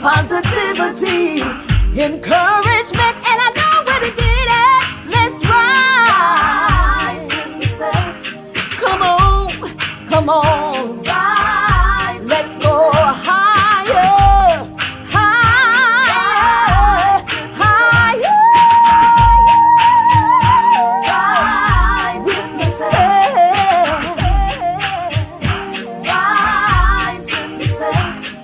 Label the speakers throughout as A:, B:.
A: positivity, encouragement, and I know where to get it. Let's rise. Come on, come on, rise. Let's go higher, higher, higher. Rise with yourself. Rise with yourself.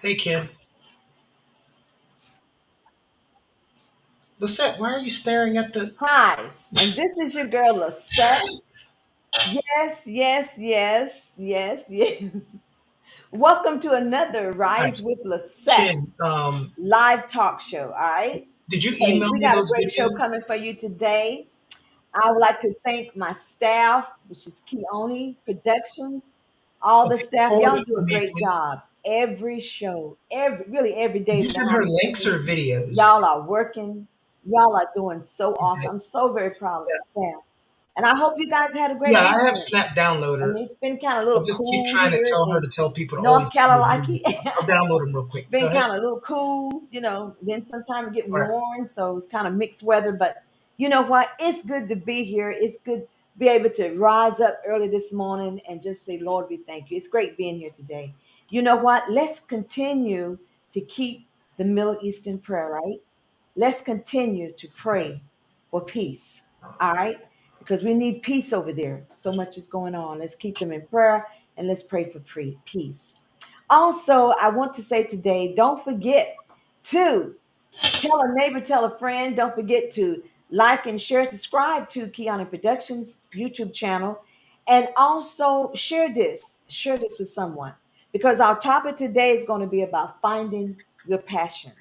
B: Hey, kid. Lisette, why are you staring at the.
A: Hi, and this is your girl Lisette. Yes, yes, yes, yes, yes. Welcome to another Rise
B: Nice.
A: with Lisette
B: Kid,
A: live talk show. All right.
B: did you
A: Hey,
B: email
A: we
B: me
A: got a
B: those
A: great show
B: videos?
A: coming for you today. I would like to thank my staff, which is Keone Productions. All the
B: Okay,
A: staff,
B: forward
A: y'all
B: it
A: do
B: to
A: a
B: me,
A: great
B: please.
A: job. Every show, every
B: Did
A: day
B: you send
A: behind
B: her
A: the
B: links
A: scenes.
B: or videos?
A: Y'all are working. Y'all are doing so awesome.
B: Okay.
A: I'm so very proud of the
B: Yeah.
A: staff. And I hope you guys had a great
B: Yeah, I have
A: weekend.
B: Snap
A: I mean,
B: Downloader.
A: it's been kind of a
B: I'll
A: little
B: just keep
A: cool
B: trying to
A: here
B: tell her
A: in
B: to tell people to
A: North
B: always send me
A: Carolina.
B: videos. I'll download them real
A: It's
B: quick. Go
A: been
B: ahead.
A: kind of a little cool, then sometimes it get
B: All right.
A: warm, so it's kind of mixed weather. But you know what? It's good to be here. It's good to be able to rise up early this morning and just say, Lord, we thank you. It's great being here today. You know what? Let's continue to keep the Middle Eastern prayer, right? Let's continue to pray for peace. All right? Because we need peace over there. So much is going on. Let's keep them in prayer and let's pray for peace. Also, I want to say today, don't forget to tell a neighbor, tell a friend. Don't forget to like and share, subscribe to Kiana Productions YouTube channel, and also share this with someone because our topic today is going to be about finding your passion.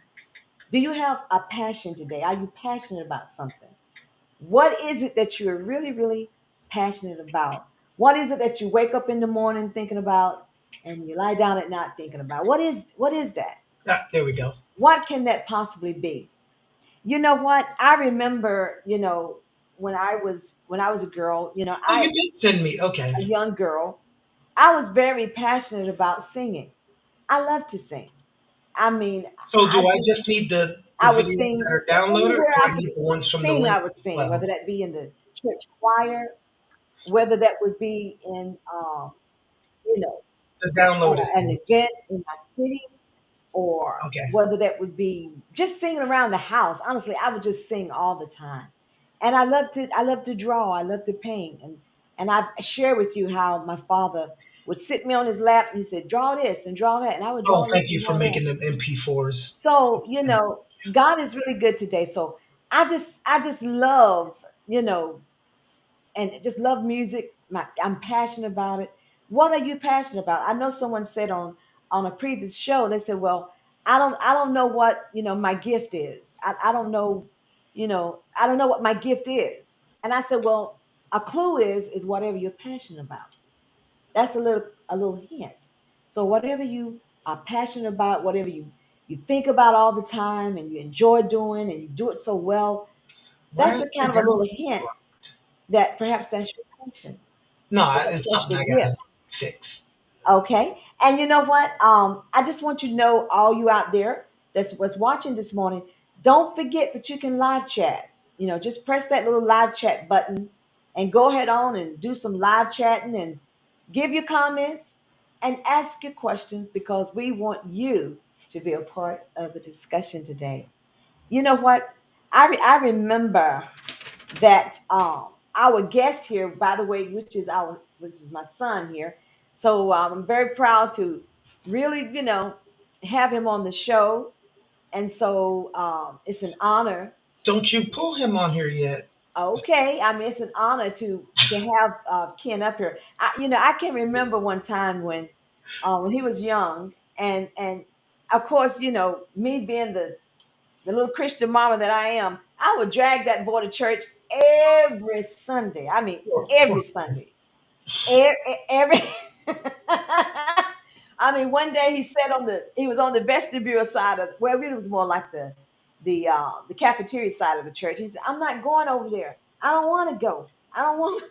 A: Do you have a passion today? Are you passionate about something? What is it that you're really, really passionate about? What is it that you wake up in the morning thinking about and you lie down at night thinking about? What is that?
B: Ah, there we go.
A: What can that possibly be? You know what? I remember, when I was a girl,
B: Oh, you did send me.
A: a
B: Okay.
A: young girl, I was very passionate about singing. I love to sing. I mean,
B: So
A: I
B: do I
A: just
B: just need the
A: I would
B: videos
A: sing
B: that are downloaded,
A: anywhere
B: or
A: I
B: I
A: could
B: need the ones from the
A: sing. I
B: links
A: would
B: as
A: sing,
B: well?
A: whether that be in the church choir, whether that would be in, you know,
B: The download is
A: an
B: in.
A: event in my city, or
B: Okay.
A: whether that would be just singing around the house. Honestly, I would just sing all the time. And I love to draw, I love to paint. And I've shared with you how my father would sit me on his lap and he said, draw this and draw that. And I would
B: Oh,
A: draw
B: thank
A: this
B: you
A: and
B: for
A: draw that.
B: making them MP4s.
A: So,
B: Okay.
A: God is really good today. So I just love, and just love music. I'm passionate about it. What are you passionate about? I know someone said on a previous show, they said, "Well, I don't know what my gift is. I don't know, I don't know what my gift is." And I said, "Well, a clue is whatever you're passionate about. That's a little hint. So whatever you are passionate about, whatever you think about all the time, and you enjoy doing, and you do it so well,
B: Why
A: that's
B: is
A: a
B: the
A: kind of a little
B: download
A: hint
B: slow?
A: that perhaps that's your passion.
B: No,
A: Perhaps
B: it's
A: that's
B: something
A: your
B: I gotta
A: gift.
B: fix.
A: Okay. And you know what? I just want you to know, all you out there that's was watching this morning, don't forget that you can live chat. Just press that little live chat button and go ahead on and do some live chatting and give your comments and ask your questions because we want you to be a part of the discussion today. You know what? I remember that our guest here, by the way, which is my son here. So I'm very proud to really, have him on the show, and so it's an honor.
B: Don't you pull him on here yet?
A: Okay, I mean it's an honor to have Ken up here. I can remember one time when he was young, and of course, me being the little Christian mama that I am, I would drag that boy to church every Sunday. I mean,
B: Poor
A: every
B: kid.
A: Sunday. Every. I mean, one day he was on the vestibule side of, well, it was more like the the cafeteria side of the church. He said, "I'm not going over there. I don't want to go. I don't want."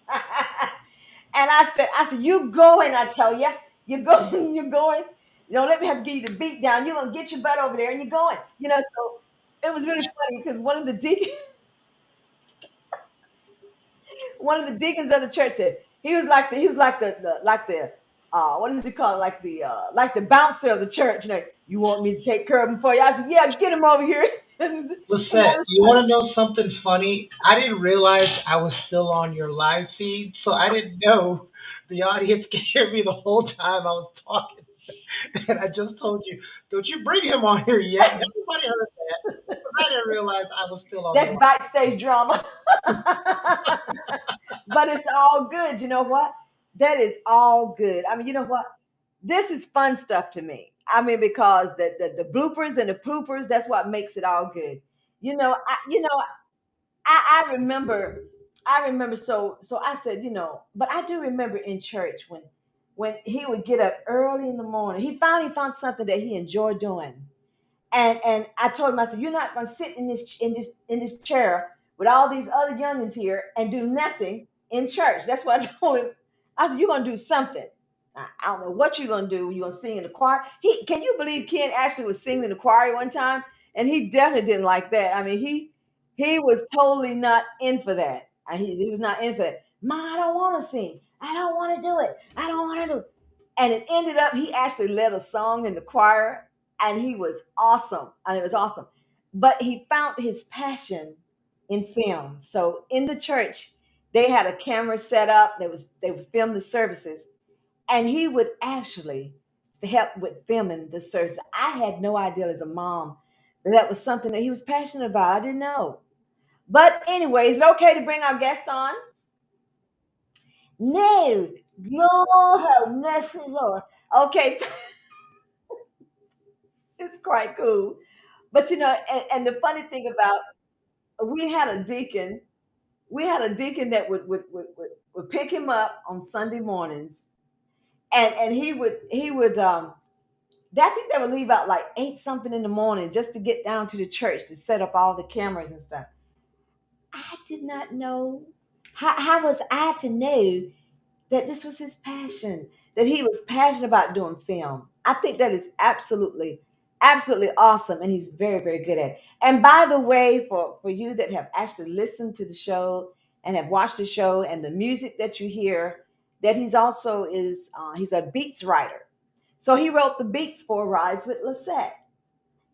A: And I said, "You going? I tell you, you're going. You're going. You don't let me have to give you the beat down. You're gonna get your butt over there, and you're going." So it was really funny because one of the deacons of the church said he was like the what does he call it, like the bouncer of the church. You want me to take care of him for you? I said, "Yeah, get him over here." And that
B: Lisette,
A: was
B: you want
A: funny.
B: to know something funny? I didn't realize I was still on your live feed, so I didn't know the audience could hear me the whole time I was talking. And I just told you, don't you bring him on here yet? And everybody heard that. But I didn't realize I was still on the
A: That's
B: live.
A: backstage drama. But it's all good. You know what? That is all good. I mean, you know what? This is fun stuff to me. I mean, because the bloopers and the poopers, that's what makes it all good. I remember so I said, but I do remember in church when he would get up early in the morning. He finally found something that he enjoyed doing. And I told him, I said, "You're not gonna sit in this chair with all these other youngins here and do nothing in church." That's what I told him. I said, "You're gonna do something. I don't know what you're gonna do. You're gonna sing in the choir." Can you believe Ken actually was singing in the choir one time? And he definitely didn't like that. I mean, he was totally not in for that. He was not in for it. "Ma, I don't want to sing. I don't want to do it. I don't want to do it." And it ended up he actually led a song in the choir, and he was awesome. I mean, it was awesome. But he found his passion in film. So in the church, they had a camera set up. They would film the services, and he would actually help with filming the service. I had no idea as a mom that was something that he was passionate about. I didn't know. But anyway, is it okay to bring our guest on? No, Lord have mercy, Lord. Okay, so it's quite cool. But and the funny thing about we had a deacon, we had a deacon that would pick him up on Sunday mornings, and he would I think they would leave out like 8 something in the morning just to get down to the church to set up all the cameras and stuff. I did not know. How was I to know that this was his passion, that he was passionate about doing film? I think that is absolutely, absolutely awesome. And he's very, very good at it. And by the way, for you that have actually listened to the show and have watched the show and the music that you hear, that he's a beats writer. So he wrote the beats for Rise with Lisette.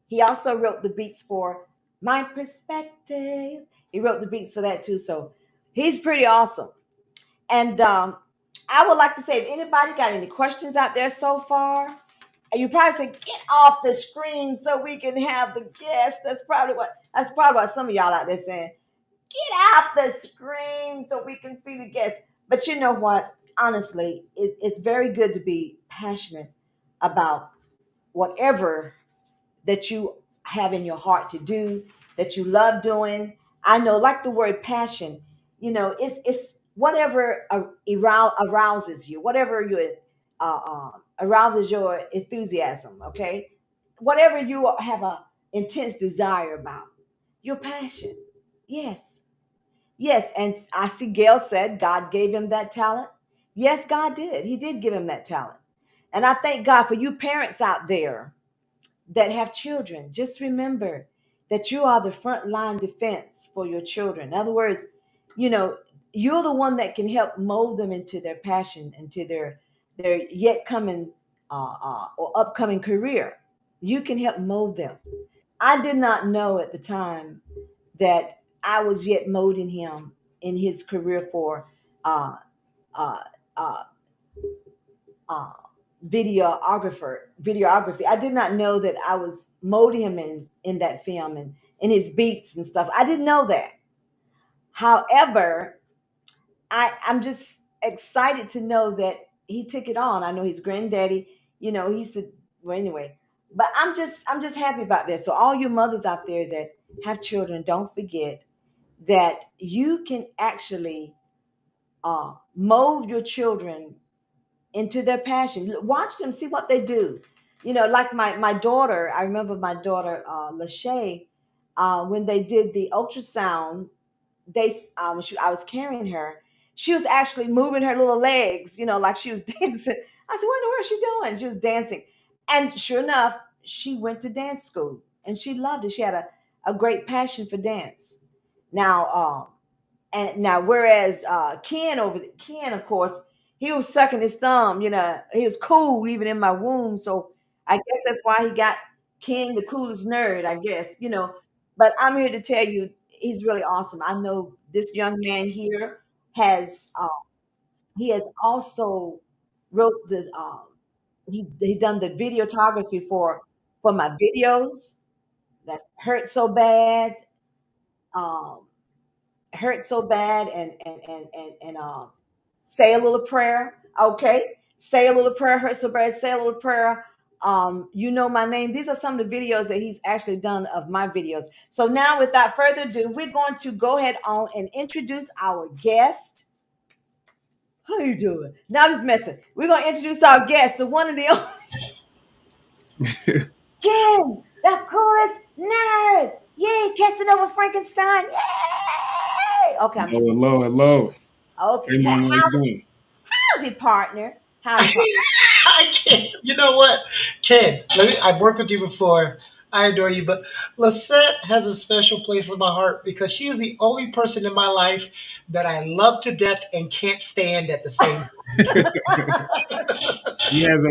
A: He also wrote the beats for My Perspective. He wrote the beats for that too. So he's pretty awesome. And I would like to say, if anybody got any questions out there so far, and you probably say, "Get off the screen so we can have the guest." That's probably what some of y'all out there saying. "Get off the screen so we can see the guest." But you know what? Honestly, it's very good to be passionate about whatever that you have in your heart to do, that you love doing. I know, like the word passion, it's whatever arouses you, whatever arouses your enthusiasm. Okay, whatever you have a intense desire about, your passion. Yes, yes. And I see Gail said God gave him that talent. Yes, God did. He did give him that talent. And I thank God for you parents out there that have children. Just remember that you are the front line defense for your children. In other words, you know, you're the one that can help mold them into their passion, into their yet coming or upcoming career. You can help mold them. I did not know at the time that I was yet molding him in his career for uh, uh, uh, uh, videography. I did not know that I was molding him in that film and in his beats and stuff. I didn't know that. However, I'm just excited to know that he took it on. I know his granddaddy, he used to, well, anyway. But I'm just happy about this. So all you mothers out there that have children, don't forget that you can actually mold your children into their passion. Watch them, see what they do. Like my daughter, I remember my daughter Lachey, when they did the ultrasound, I was carrying her, she was actually moving her little legs, like she was dancing. I said, what in the world is she doing? She was dancing. And sure enough, she went to dance school and she loved it. She had a great passion for dance. Now, and now, whereas Ken, of course, he was sucking his thumb. He was cool even in my womb. So I guess that's why he got Ken, the coolest nerd. I guess. But I'm here to tell you, he's really awesome. I know this young man here has. He has also wrote this. He done the videography for my videos. That's hurt so bad. Um, hurt so bad, and say a little prayer. Okay, say a little prayer. Hurt so bad, say a little prayer. You know my name. These are some of the videos that he's actually done of my videos. So now, without further ado, we're going to go ahead on and introduce our guest. How you doing? Now just messing. We're gonna introduce our guest, the one and the only Ken, the coolest nerd. Yay, Casanova Frankenstein. Yay! Okay, I'm
C: Hello,
A: just
C: hello, hello.
A: okay.
C: Hey, Mama, how you doing?
A: Howdy, partner. Howdy, partner.
B: I can't. You know what, Ken? I've worked with you before. I adore you, but Lisette has a special place in my heart because she is the only person in my life that I love to death and can't stand at the same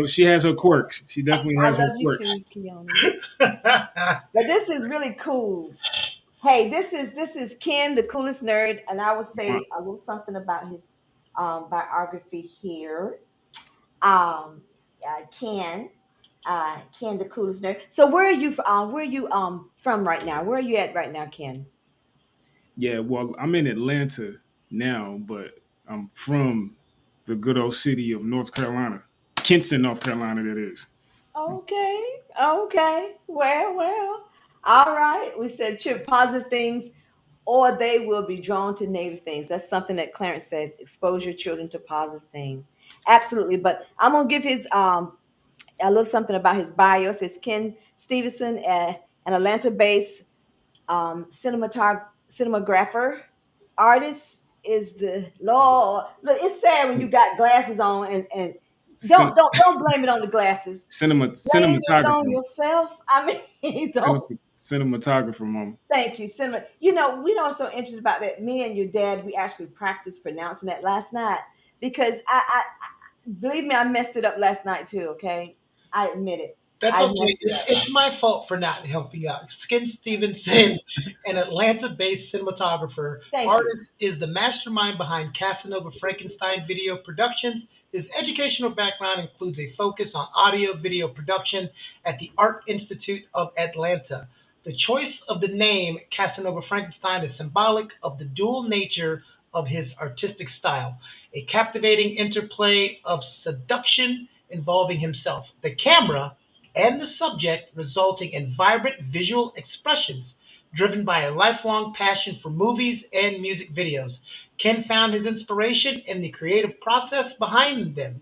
C: She has her quirks. She definitely
A: I
C: has her
A: love you
C: quirks.
A: too, Keone.
B: time.
A: But this is really cool. Hey, this is Ken, the coolest nerd, and I will
C: Uh,
A: say a little something about his biography here. Um, Ken, the coolest nerd. So where are you from right now? Where are you at right now, Ken?
C: yeah, well, I'm in Atlanta now, but I'm from the good old city of North Carolina, Kinston, North Carolina. That is.
A: Okay, okay. Well. All right. We said chip positive things, or they will be drawn to negative things. That's something that Clarence said. Expose your children to positive things. Absolutely. But I'm gonna give his a little something about his bio. It says Ken Stevenson, an Atlanta-based cinematographer, artist is the Lord. Look, it's sad when you got glasses on and
C: Cin-
A: don't blame it on the glasses. Blame it on
C: cinematographer,
A: yourself. I mean, don't.
C: cinematographer, Mama.
A: Thank you, cinema. We know what's so interesting about that. Me and your dad, we actually practiced pronouncing that last night because believe me, I messed it up last night too. Okay, I admit it.
B: That's
A: I
B: okay.
A: messed it up.
B: It's my fault for not helping you out. Skin Stevenson, an Atlanta based cinematographer,
A: Thank you.
B: artist, is the mastermind behind Casanova Frankenstein Video Productions. His educational background includes a focus on audio video production at the Art Institute of Atlanta. The choice of the name Casanova Frankenstein is symbolic of the dual nature of his artistic style, a captivating interplay of seduction involving himself, the camera, and the subject, resulting in vibrant visual expressions driven by a lifelong passion for movies and music videos. Ken found his inspiration in the creative process behind them.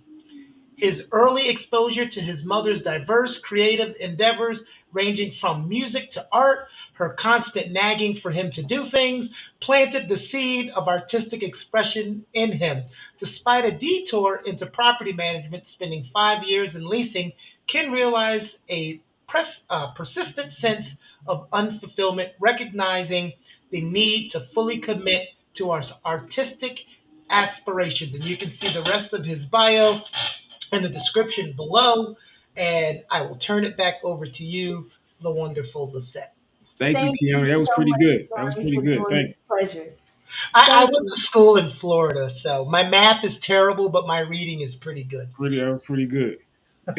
B: His early exposure to his mother's diverse creative endeavors, ranging from music to art, her constant nagging for him to do things, planted the seed of artistic expression in him. Despite a detour into property management, spending 5 years in leasing, Ken realized a persistent sense of unfulfillment, recognizing the need to fully commit to our artistic aspirations. And you can see the rest of his bio in the description below. And I will turn it back over to you, the wonderful Lisette.
C: Thank you,
A: Thank you
C: Keanu. That was
A: so
C: pretty
A: much,
C: good. That was
A: Bernie,
C: pretty
A: for
C: good.
A: doing
C: Thank
A: this. Pleasure.
B: I
A: Thank
B: went
A: you.
B: to school in Florida, so my math is terrible, but my reading is pretty good.
C: That was pretty good.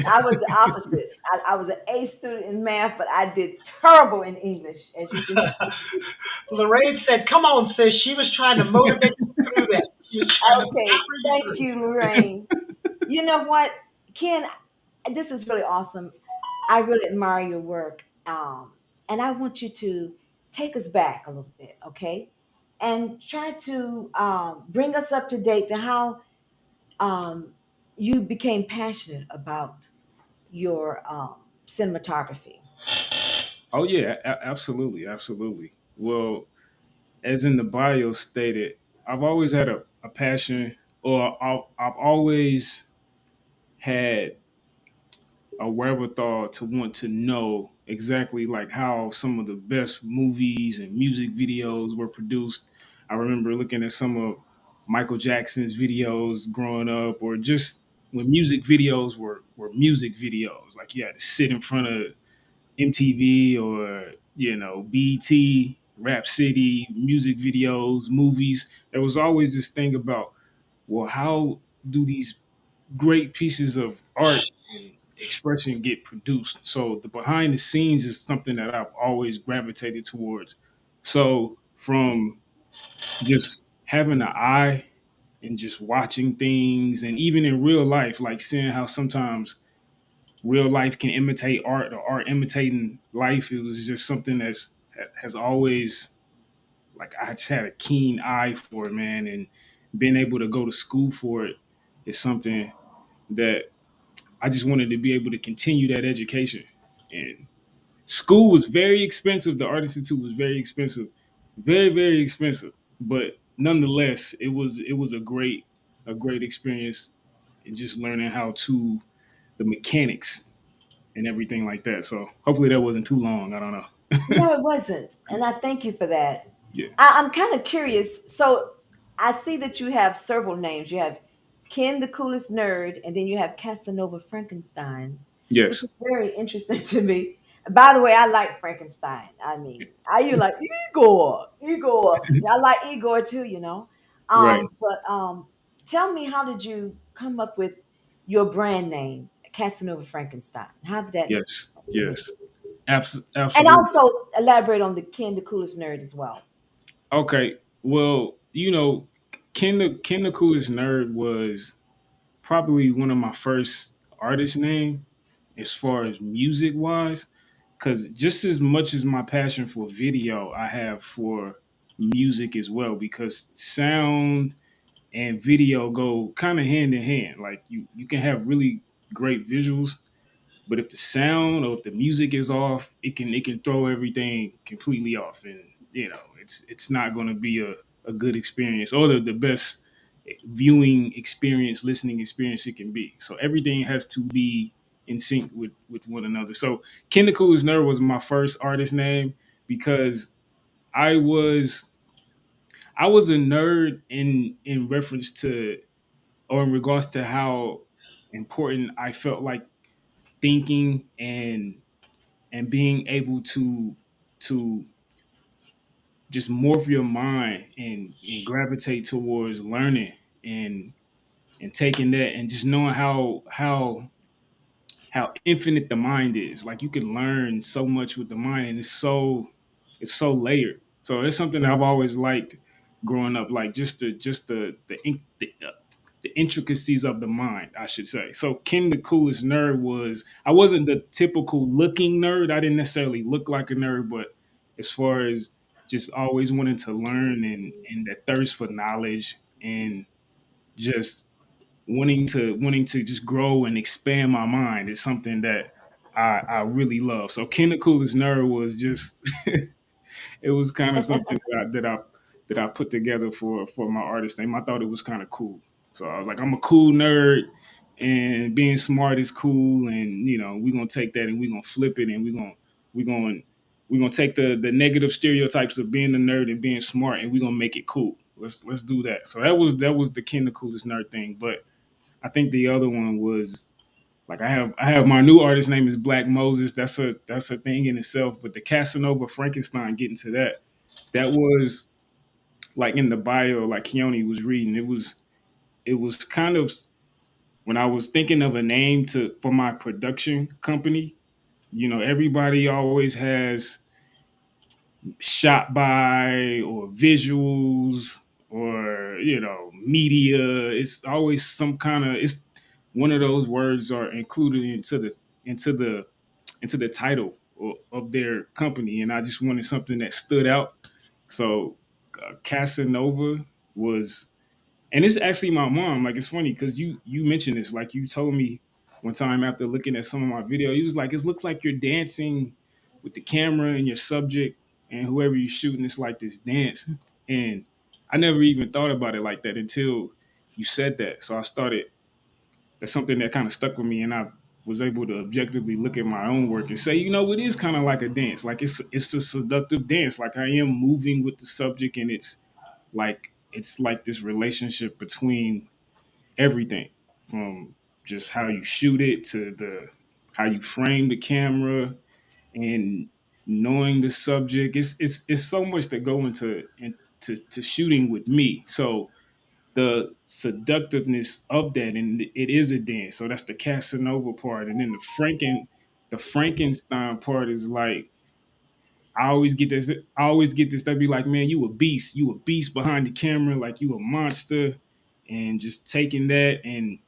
A: I was the opposite. I was an A student in math, but I did terrible in English, as you can see.
B: Lorraine said, "Come on, sis." She was trying to motivate you through that. She was trying to
A: Okay,
B: power you
A: thank
B: through.
A: you, Lorraine. You know what, Ken? This is really awesome. I really admire your work, and I want you to take us back a little bit, okay? And try to bring us up to date to how um, you became passionate about your cinematography?
C: Oh yeah, absolutely, absolutely. Well, as in the bio stated, I've always had a passion, or I've always had a wherewithal to want to know exactly like how some of the best movies and music videos were produced. I remember looking at some of Michael Jackson's videos growing up, or just when music videos were music videos. Like you had to sit in front of MTV or BT, Rap City, music videos, movies. There was always this thing about, well, how do these great pieces of art and expression get produced? So the behind the scenes is something that I've always gravitated towards. So from just having an eye and just watching things, and even in real life, like seeing how sometimes real life can imitate art, or art imitating life, it was just something has always, like, I just had a keen eye for it, man. And being able to go to school for it is something that I just wanted to be able to continue that education. And school was very expensive. The Art Institute was very expensive, very very expensive. But nonetheless, it was a great experience, and just learning how to the mechanics and everything like that. So hopefully that wasn't too long. I don't know.
A: No, it wasn't. And I thank you for that.
C: Yeah.
A: I'm kind of curious. So I see that you have several names. You have Ken the Coolest Nerd, and then you have Casanova Frankenstein, which
C: Yes.
A: is very interesting to me. By the way, I like Frankenstein. I mean, I you like Igor. Igor. Yeah, I like Igor too, you know.
C: Right.
A: But tell me, how did you come up with your brand name, Casanova Frankenstein? How did that
C: Yes.
A: come into?
C: Yes.
A: And
C: Absolutely.
A: also elaborate on the Ken the Coolest Nerd as well.
C: Okay. Well, Ken the Coolest Nerd was probably one of my first artist name as far as music wise. Cause just as much as my passion for video, I have for music as well, because sound and video go kind of hand in hand. Like you can have really great visuals, but if the sound or if the music is off, it can throw everything completely off, and it's not going to be a good experience, or the best viewing experience, listening experience it can be. So everything has to be in sync with one another. So Ken the Coolest Nerd was my first artist name, because I was I was a nerd in reference to, or in regards to, how important I felt like thinking and being able to just morph your mind and gravitate towards learning and and taking that, and just knowing how infinite the mind is. Like, you can learn so much with the mind, and it's so layered. So it's something that I've always liked growing up, like just the intricacies of the mind, I should say. So Ken the Coolest Nerd was, I wasn't the typical looking nerd. I didn't necessarily look like a nerd, but as far as just always wanting to learn, and that thirst for knowledge, and just wanting to just grow and expand my mind is something that I really love. So Ken the Coolest Nerd was just it was kind of something that I put together for my artist name. I thought it was kind of cool. So I was like, I'm a cool nerd, and being smart is cool, and we're gonna take that and we're gonna flip it, and we're gonna take the negative stereotypes of being a nerd and being smart, and we're gonna make it cool. Let's do that. So that was the Ken the Coolest Nerd thing. But I think the other one was, like, I have my new artist name is Black Moses. That's a thing in itself. But the Casanova Frankenstein, getting to that was like in the bio, like Keone was reading. It was kind of, when I was thinking of a name to for my production company. Everybody always has shot by, or visuals, or media. It's always some kind of, it's one of those words are included into the title of their company, and I just wanted something that stood out. So Casanova was, and it's actually my mom. Like, it's funny because you mentioned this, like, you told me one time after looking at some of my video. He was like, "It looks like you're dancing with the camera and your subject and whoever you're shooting. It's like this dance." And I never even thought about it like that until you said that. So I started. That's something that kind of stuck with me, and I was able to objectively look at my own work and say, it is kind of like a dance. Like it's a seductive dance. Like I am moving with the subject, and it's like this relationship between everything from just how you shoot it to the how you frame the camera and knowing the subject. It's so much that go into to shooting with me. So the seductiveness of that, and it is a dance. So that's the Casanova part, and then the Frankenstein part is like I always get this. I always get this. They'll be like, "Man, you a beast. You a beast behind the camera. Like you a monster." And just taking that and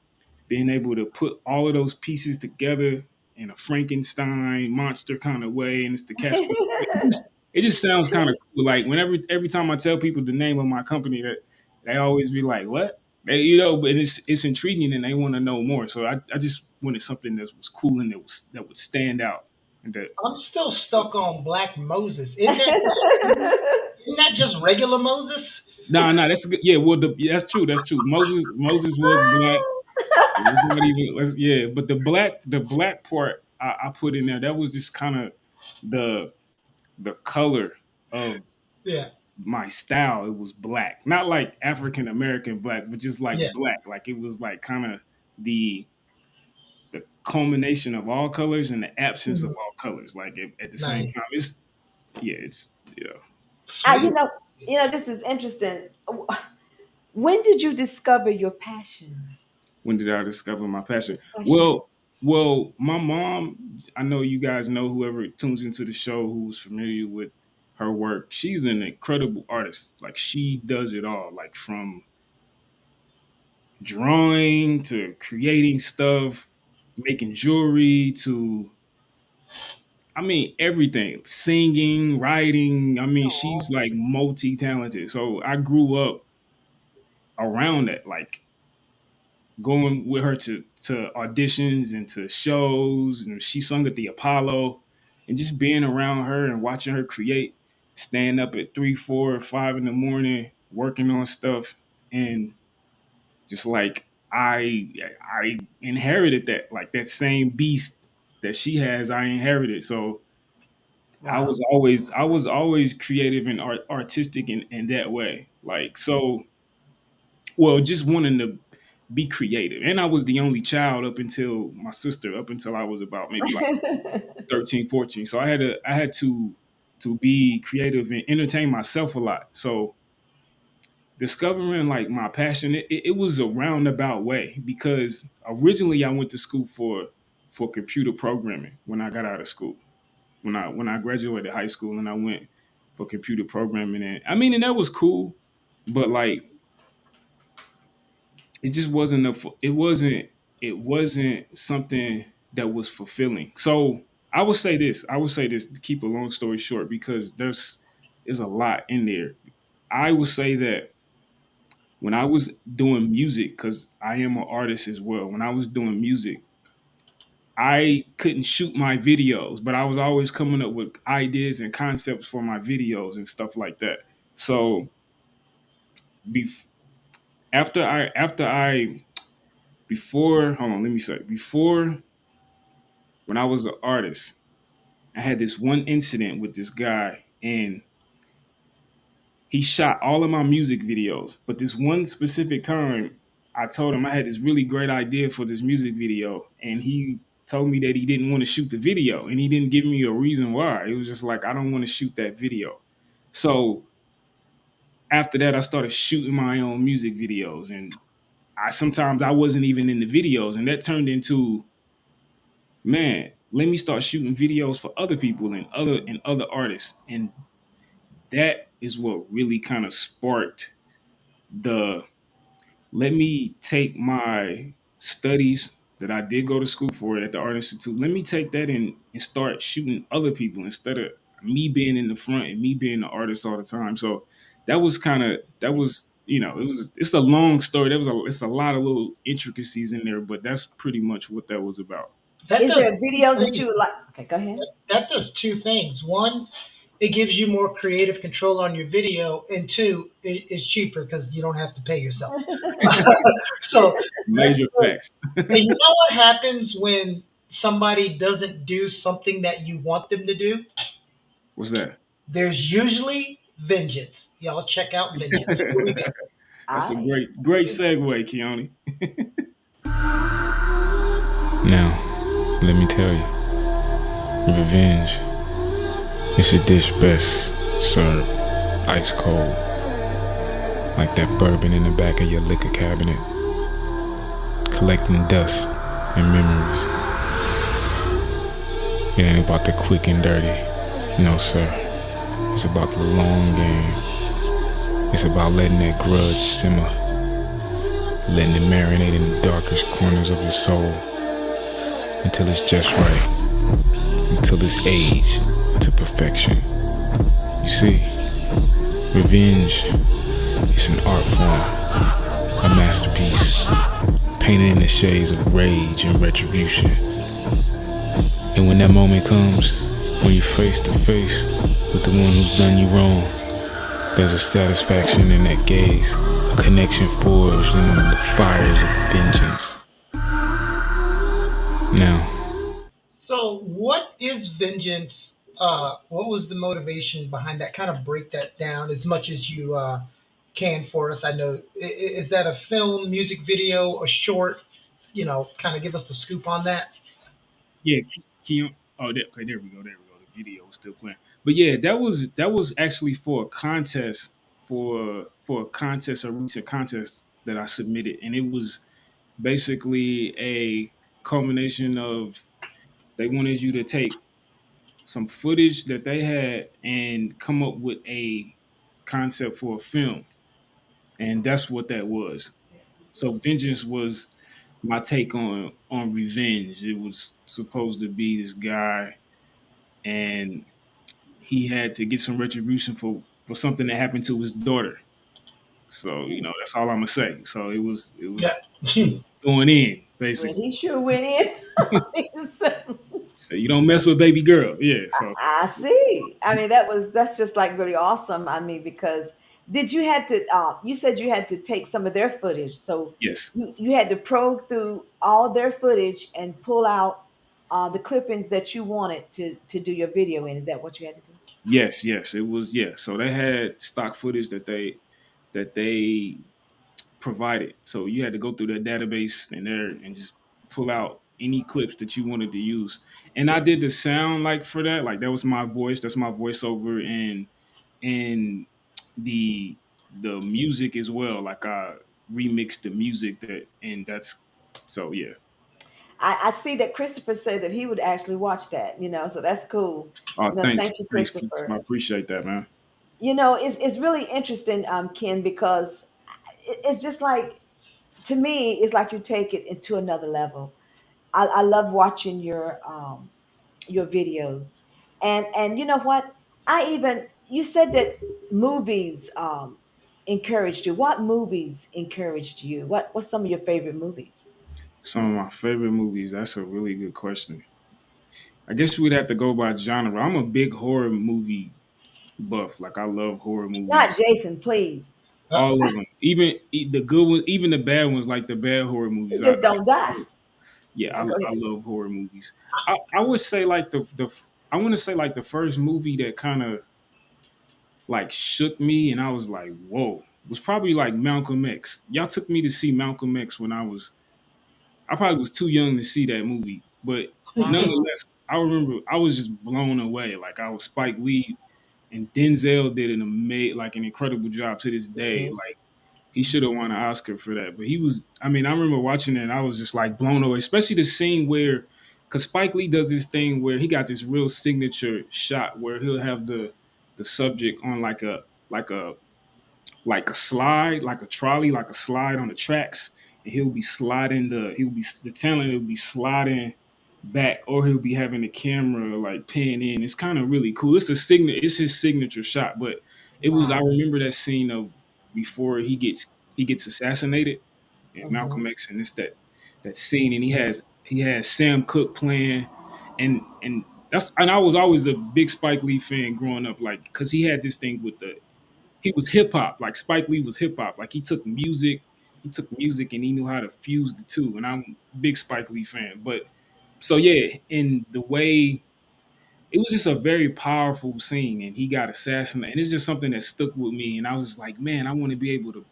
C: being able to put all of those pieces together in a Frankenstein monster kind of way, and it's the cast. It just sounds kind of cool. Like whenever every time I tell people the name of my company, that they always be like, "What?" But it's intriguing and they want to know more. So I just wanted something that was cool and that would stand out. And that
B: I'm still stuck on Black Moses. Isn't that just regular Moses?
C: nah, that's good. Yeah, well, that's true. That's true. Moses was black. It's not even yeah, but the black part I put in there, that was just kind of the the color of
B: Yeah,
C: my style. It was black, not like African American black, but just like
B: yeah.
C: black. Like it was like kind of the the culmination of all colors and the absence of
B: Mhm.
C: all colors. Like at the same
B: Nice.
C: time, it's
A: Ah, you
B: Sweet.
A: know, this is interesting. When did you discover your passion?
C: when did I discover my passion?
A: Passion.
C: Well, my mom, I know you guys know whoever tunes into the show who's familiar with her work. She's an incredible artist. Like she does it all, like from drawing to creating stuff, making jewelry to everything, singing, writing. She's
A: Oh.
C: like multi-talented. So I grew up around that, like going with her to auditions and to shows, and she sung at the Apollo, and just being around her and watching her create, staying up at 3, 4, 5 in the morning working on stuff, and just like I inherited that, like that same beast that she has, I inherited. So
A: Wow.
C: I was always creative and artistic in that way. Like so, well, just wanting to be creative. And I was the only child up until my sister, up until I was about maybe like 13, 14. So I had to be creative and entertain myself a lot. So discovering like my passion, it was a roundabout way because originally I went to school for computer programming when I got out of school. When I graduated high school and I went for computer programming, and that was cool, but like it just wasn't it wasn't something that was fulfilling. So I would say this to keep a long story short, because there's a lot in there. I would say that when I was doing music, because I am an artist as well, when I was doing music, I couldn't shoot my videos, but I was always coming up with ideas and concepts for my videos and stuff like that. So bef- after I before hold on, let me say, before, when I was an artist, I had this one incident with this guy, and he shot all of my music videos. But this one specific time, I told him I had this really great idea for this music video, and he told me that he didn't want to shoot the video, and he didn't give me a reason why. It was just like, I don't want to shoot that video. So after that, I started shooting my own music videos, and I wasn't even in the videos, and that turned into, man, let me start shooting videos for other people and other artists. And that is what really kind of sparked the let me take my studies that I did go to school for at the Art Institute. Let me take that and start shooting other people instead of me being in the front and me being the artist all the time. So that was kind of that was it's a long story. It's a lot of little intricacies in there, but that's pretty much what that was about.
B: That
A: Is
B: does
A: there a
B: two
A: video that
B: things.
A: you would like? Okay, go ahead.
B: That does two things. One, it gives you more creative control on your video, and two, it's cheaper because you don't have to pay yourself. So that's
C: Major
B: good.
C: facts.
B: And you know what happens when somebody doesn't do something that you want them to do?
C: What's that?
B: There's usually vengeance. Y'all check out vengeance. Here we go.
C: That's a
A: I
C: great segue, Keone. Now, let me tell you, revenge is a dish best served ice cold, like that bourbon in the back of your liquor cabinet, collecting dust and memories. It ain't about the quick and dirty, no sir. It's about the long game. It's about letting that grudge simmer, letting it marinate in the darkest corners of your soul until it's just right, until it's aged to perfection. You see, revenge is an art form, a masterpiece, painted in the shades of rage and retribution. And when that moment comes, when you're face to face with the one who's done you wrong, there's a satisfaction in that gaze, a connection forged in the fires of vengeance. Now,
B: So, what is vengeance? What was the motivation behind that? Kind of break that down as much as you can for us. I know, is that a film, music video, a short? Kind of give us the scoop on that.
C: yeah, can you? Oh, okay, there we go. There we go. The video was still playing, but yeah, that was actually for a contest for a contest, a recent contest that I submitted, and it was basically a culmination of they wanted you to take some footage that they had and come up with a concept for a film, and that's what that was. So vengeance was my take on revenge. It was supposed to be this guy, and he had to get some retribution for something that happened to his daughter. So that's all I'm gonna say. So it was
B: Yeah.
C: going in
A: well,
C: basically.
A: he sure went in. So,
C: So you don't mess with baby girl. Yeah. So
A: I see. I mean, that's just like really awesome. I mean, because did you had to? You said you had to take some of their footage, so
C: yes,
A: you had to probe through all their footage and pull out the clippings that you wanted to do your video in. Is that what you had to do?
C: yes. It was So they had stock footage that they provided. So you had to go through their database and there and just pull out any clips that you wanted to use. And I did the sound like for that. Like that was my voice. That's my voiceover and the music as well. Like I remixed the music and that's so yeah.
A: I see that Christopher said that he would actually watch that. So that's cool.
C: Oh, thanks.
A: Thank you,
C: Thanks. I
A: Christopher.
C: appreciate that, man.
A: It's really interesting, Ken, because it's just like to me, it's like you take it into another level. I love watching your videos, and you know what? I even you said that movies encouraged you. What movies encouraged you? What's some of your favorite movies?
C: Some of my favorite movies. That's a really good question. I guess we'd have to go by genre. I'm a big horror movie buff. Like I love horror
A: Not
C: movies.
A: Jason, please.
B: Uh,
C: All of them, even the good ones, even the bad ones, like the bad horror
A: You
C: movies.
A: just don't die.
C: Yeah,
A: Yeah, go
C: I
A: ahead.
C: love horror movies. I would say like I want to say like the first movie that kind of like shook me, and I was like, whoa, was probably like Malcolm X. Y'all took me to see Malcolm X when I probably was too young to see that movie, but
A: Wow.
C: nonetheless, I remember I was just blown away. Like I was Spike Lee and Denzel did like an incredible job to this day.
A: Mhm.
C: Like he should have won an Oscar for that. But he was, I mean, I remember watching it and I was just like blown away, especially the scene where, because Spike Lee does this thing where he got this real signature shot where he'll have the subject on like a like a slide, like a trolley, like a slide on the tracks, and the talent will be sliding back, or he'll be having the camera like pan in. It's kind of really cool. It's his signature shot, but it was I
A: Wow.
C: remember that scene of before he gets assassinated in Malcolm
A: Mhm.
C: X, and it's that scene, and he has Sam Cooke playing, and I was always a big Spike Lee fan growing up, like because he had this thing with the he was hip hop, like Spike Lee was hip hop, like he took music and he knew how to fuse the two, and I'm a big Spike Lee fan, but so yeah, in the way it was just a very powerful scene, and he got assassinated, and it's just something that stuck with me, and I was like, man, I want to be able to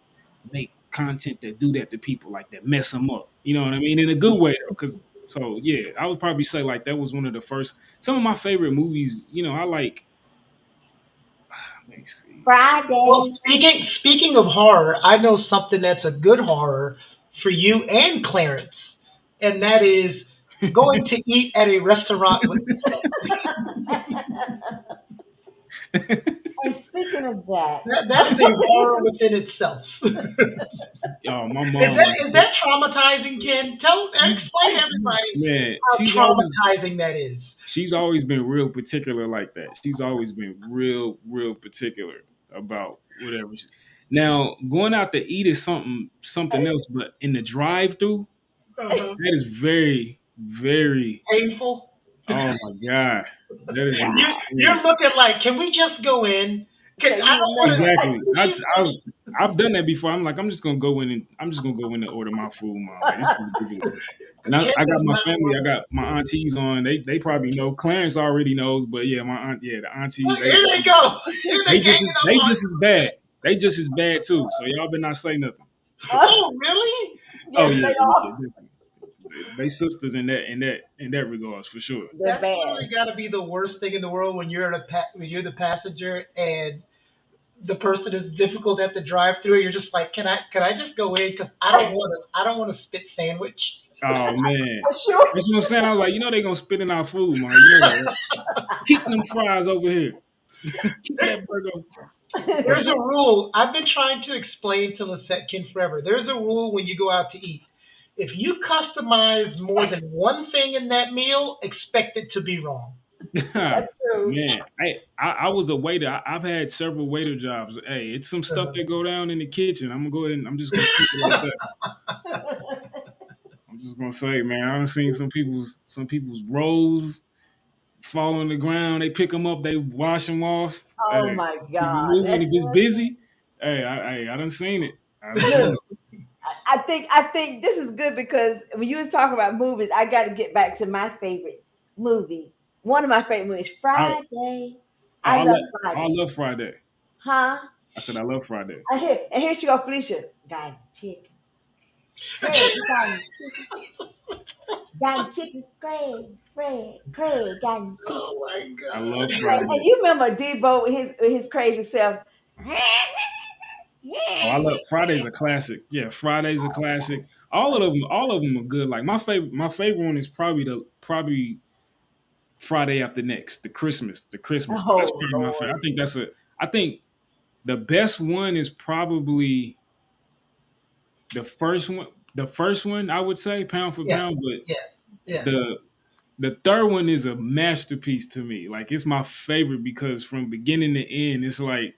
C: make content that do that to people, like that mess them up, you know what I mean, in a good way though, because so yeah, I would probably say like that was one of the first, some of my favorite movies, I like, let me see.
B: Well,
A: Friday.
B: speaking of horror, I know something that's a good horror for you and Clarence, and that is going to eat at a restaurant with the set.
A: And speaking of that,
B: That is a horror within itself.
C: Oh, my
B: Is
C: mom,
B: that is that traumatizing, Ken? Explain to everybody
C: man,
B: how traumatizing that is.
C: she's always been real particular like that. She's always been real, real particular about whatever. Now, going out to eat is something else, but in the drive-through,
B: Uh-huh.
C: that is very, very.
B: Painful.
C: Oh my god, that is an
B: You're
C: experience.
B: looking like, can we just go in?
A: so
B: I
A: you
B: don't want to.
A: remember.
C: Exactly.
B: What
C: I,
B: she
C: I
B: said.
C: was. I've done that before. I'm like, I'm just gonna go in and order my food, mom. Like, this is ridiculous. And I
B: Ken
C: got
B: does
C: my
B: not
C: family.
B: want.
C: I got my aunties on. They probably know. Clarence already knows, but yeah, the aunties.
B: Look, here they go. Here they
C: They just
B: ganging up
C: they
B: on
C: just as bad. They just as bad too. So y'all better not say nothing.
B: you. Oh, really?
C: Oh
A: Yes,
C: yeah,
A: they
C: yeah,
A: are.
C: definitely. They sisters in that regards for sure.
A: They're
B: That's
A: bad.
B: literally got to be the worst thing in the world when when you're the passenger and the person is difficult at the drive-through. You're just like, can I just go in because I don't want to spit sandwich.
C: Oh man,
A: For sure.
C: that's what I'm saying. I was like, they gonna spit in our food, man. You know that, right? Keep them fries over here. Keep
B: There-
C: that burger. But
B: There's a rule I've been trying to explain to Lisetkin forever. There's a rule when you go out to eat. If you customize more than one thing in that meal, expect it to be wrong.
C: man,
A: That's true.
C: I was a waiter. I've had several waiter jobs. Hey, it's some stuff
B: Uh,
C: that go down in the kitchen. I'm gonna go ahead and I'm just gonna keep it like that. I'm just gonna say, man, I've seen some people's rolls fall on the ground. They pick them up, they wash them off. Hey,
A: Oh my
C: keep it
A: God.
C: moving. When
A: That's
C: it gets busy, hey, I done seen it. I done seen
A: look.
C: it.
A: I think this is good because when you was talking about movies, I got to get back to my favorite movie. One of my favorite movies,
C: I
A: Friday.
C: I
A: I love
C: I
A: Friday.
C: love Friday.
A: Huh?
C: I said I love Friday.
A: And here she go, Felicia. Got chicken. Craig, got chicken. Got chicken. Craig, got chicken.
B: oh my
C: I love
B: god!
A: And
C: Friday.
A: you remember Debo, his crazy self.
C: Oh, I love Friday's a classic. Yeah, Friday's a classic. All of them are good. Like my favorite one is probably Friday after next, the Christmas one. That's
A: Oh
C: probably my favorite.
A: Lord.
C: I think the best one is probably the first one. The first one, I would say, pound for
B: Yeah,
C: pound, but
B: yeah, yeah.
C: the the third one is a masterpiece to me. Like it's my favorite because from beginning to end, it's like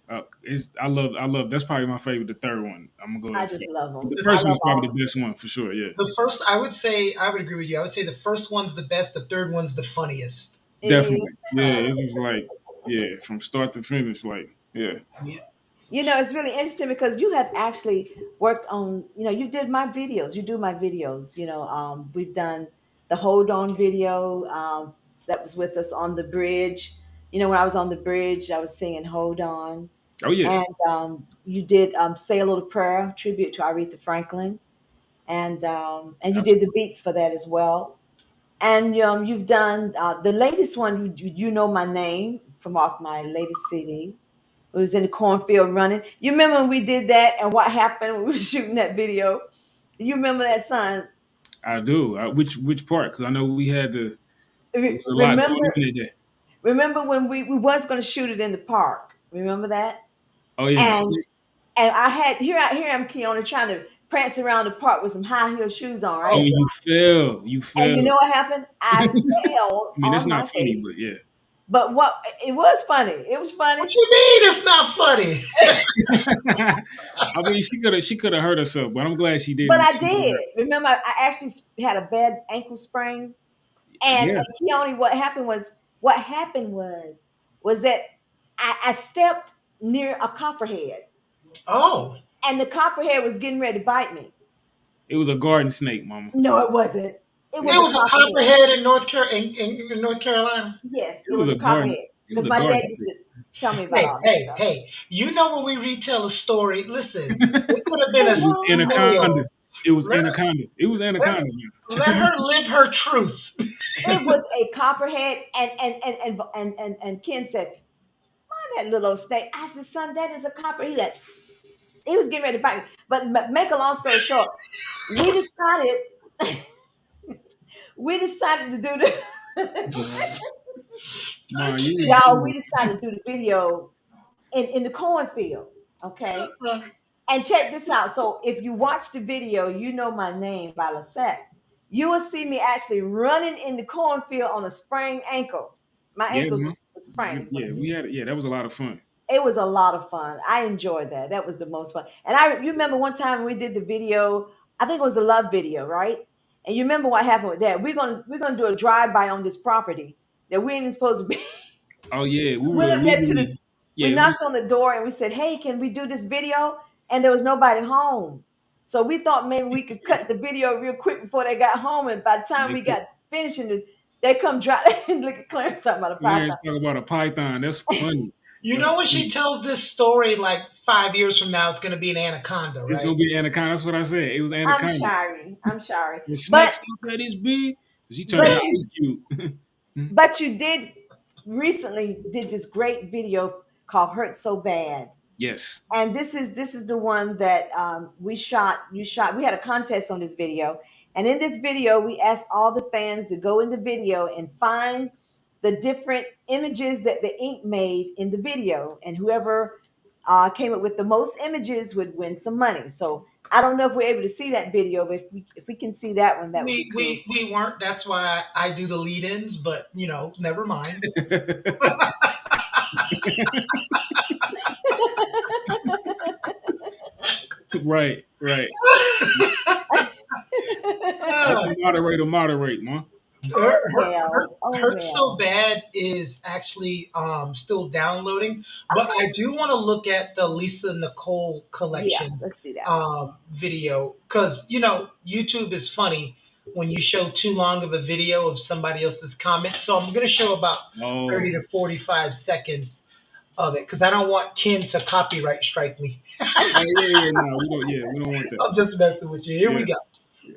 C: I love. That's probably my favorite. The third one, I'm gonna go ahead
A: I
C: and say.
A: just love
C: The
A: them. I
C: first
A: love
C: one's
A: all
C: probably
A: of
C: the best one for sure. Yeah,
B: The first, I would say, I would agree with you. I would say the first one's the best. The third one's the funniest.
A: it is.
C: definitely. Yeah, it was like yeah, from start to finish. Like yeah.
B: Yeah,
A: It's really interesting because you have actually worked on, you did my videos. You do my videos. We've done the Hold On video that was with us on the bridge. When I was on the bridge, I was singing Hold On.
C: Oh yeah.
A: And you did Say a Little Prayer, tribute to Aretha Franklin. And you did the beats for that as well. And you've done the latest one, you know my name from off my latest CD. It was in the cornfield running. You remember when we did that and what happened when we were shooting that video? Do you remember that son?
C: I do. Which part? Because I know we had to. It was a lot going
A: Remember,
C: on in there.
A: remember when we was going to shoot it in the park? Remember that?
C: Oh yeah, in the
A: And
C: city.
A: and I had here I'm Keona trying to prance around the park with some high heel shoes on,
C: Oh,
A: right?
C: you fell. You
A: And
C: fell.
A: you know what happened? I
C: I
A: fell
C: mean, that's
A: on
C: not
A: my
C: funny,
A: face.
C: but yeah.
A: But what it was funny. It was funny.
B: What you mean it's not funny?
C: I mean, she could have hurt herself, but I'm glad she
A: But
C: didn't.
A: I did. Remember, I actually had a bad ankle sprain,
C: Yeah,
A: and Keone, what happened was that I stepped near a copperhead,
B: Oh,
A: and the copperhead was getting ready to bite me.
C: it was a garden snake, Mama.
A: No, it wasn't. It was
B: it
A: a
B: was a
A: copperhead.
B: copperhead in North Carolina.
A: Yes,
C: It
A: it
C: was
A: was a
C: a garden.
A: copperhead.
C: It was
A: Because
C: a
A: my dad
C: garden
A: used
C: snake.
A: to tell me about
B: Hey,
A: all that
B: hey,
A: stuff.
B: hey! You know when we retell a story, listen. It could have been
A: Hey,
B: a
C: It was
A: mom.
C: anaconda.
B: snail.
C: It was
B: Let
C: anaconda. It was
B: let
C: anaconda.
B: let her live her truth.
A: It was a copperhead, and Ken said, "Mind that little old snake." I said, "Son, that is a copper." He like, "Sss." He was getting ready to bite me. But make a long story short, we decided we decided to do the
C: Ma, you
A: y'all. We
C: was
A: decided to do the video in the cornfield. Okay, and check this out. So if you watch the video, you know my name by Lisette. You will see me actually running in the cornfield on a sprained ankle. My
C: yeah,
A: ankles
C: man.
A: was sprained.
C: Yeah, we had yeah. That was a lot of fun.
A: It was a lot of fun. I enjoyed that. That was the most fun. And you remember one time we did the video. I think it was the love video, right? And you remember what happened with that? We're gonna do a drive by on this property that we ain't supposed to be.
C: Oh yeah, we
A: Went
C: were
A: up there to the.
C: illegally.
A: We
C: Yeah,
A: knocked on the door and we said, "Hey, can we do this video?" And there was nobody home, so we thought maybe we could cut the video real quick before they got home. And by the time we got finishing it, they come drop and look at Clarence talking about a
C: Clarence
A: python.
C: talk about a python. That's funny.
B: You
C: That's
B: know when she
C: funny.
B: tells this story like 5 years from now, it's going to be an anaconda,
C: It's gonna
B: right?
C: be anaconda. That's what I said. It was
A: I'm
C: anaconda.
A: sorry. I'm sorry.
C: The
A: But
C: snakes look at this big. She turned
A: but
C: out
A: you
C: Ice Cube.
A: but you did recently did this great video called "Hurt So Bad."
C: Yes.
A: And this is the one that we shot. You shot. We had a contest on this video, and in this video, we asked all the fans to go in the video and find the different images that the ink made in the video, and whoever came up with the most images would win some money. So I don't know if we're able to see that video, but if we can see that one, that would be
B: We
A: cool.
B: we we weren't. That's why I do the lead-ins, but never mind.
C: Right. Right. Let
B: Uh,
C: the moderator moderate, man.
B: Hurt,
A: Oh
B: Hurt, Hurt,
A: well, oh
B: Hurt So
A: well.
B: Bad is actually still downloading, but I do want to look at the Lisa Nicole
A: Yeah,
B: collection
A: let's do that one.
B: video because YouTube is funny when you show too long of a video of somebody else's comment. So I'm going to show about 30
C: Oh.
B: to 45 seconds of it because I don't want Ken to copyright strike me.
C: Oh yeah, yeah. No, we don't. Yeah, we don't want that.
B: I'm just messing with you. Here
C: Yeah.
B: we go.
C: Yeah.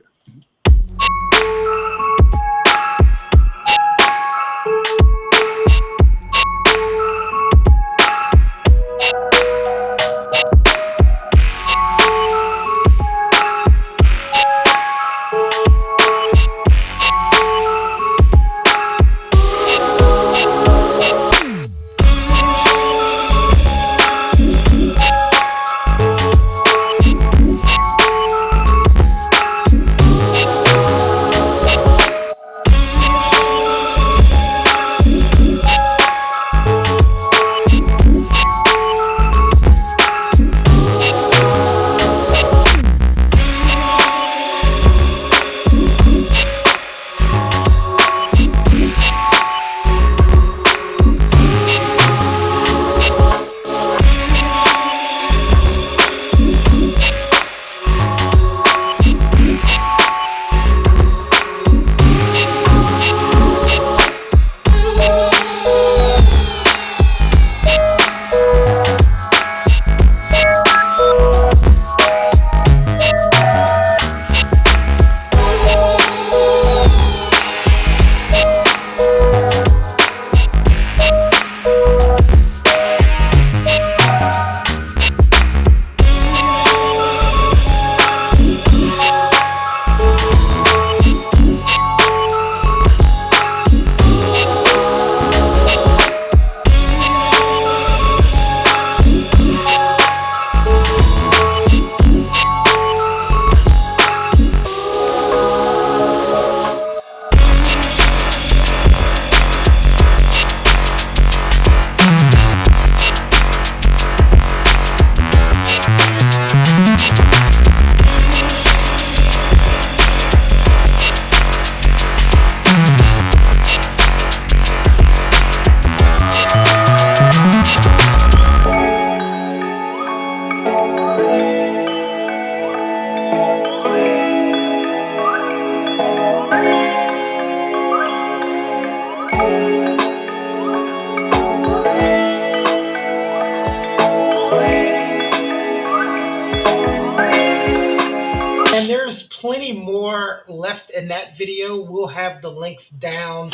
B: left in that video, we'll have the links down